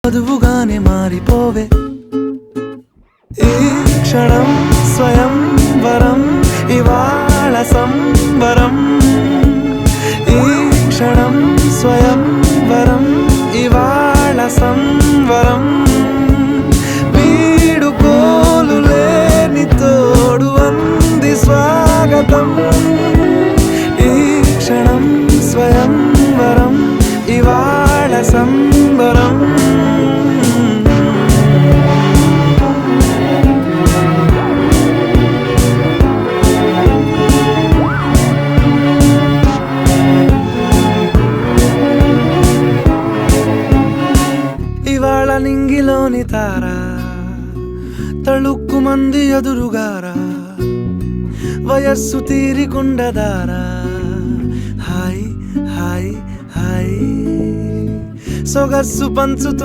వధువుగానే మారిపోవే ఈ క్షణం స్వయం వరం ఇవాళ సంబరం ఈ క్షణం స్వయం వరం ఇవాళ సంవరం వీడుకోలు లేని తోడు అంది స్వాగతం ఈ క్షణం స్వయం వరం ఇవాళ సంబరం ఇవాళ నింగిలోని తారా తళుక్కు మంది ఎదురుగారా వయస్సు తీరికుండదారా హాయ్ హాయ్ హాయ్ సొగస్సు పంచుతో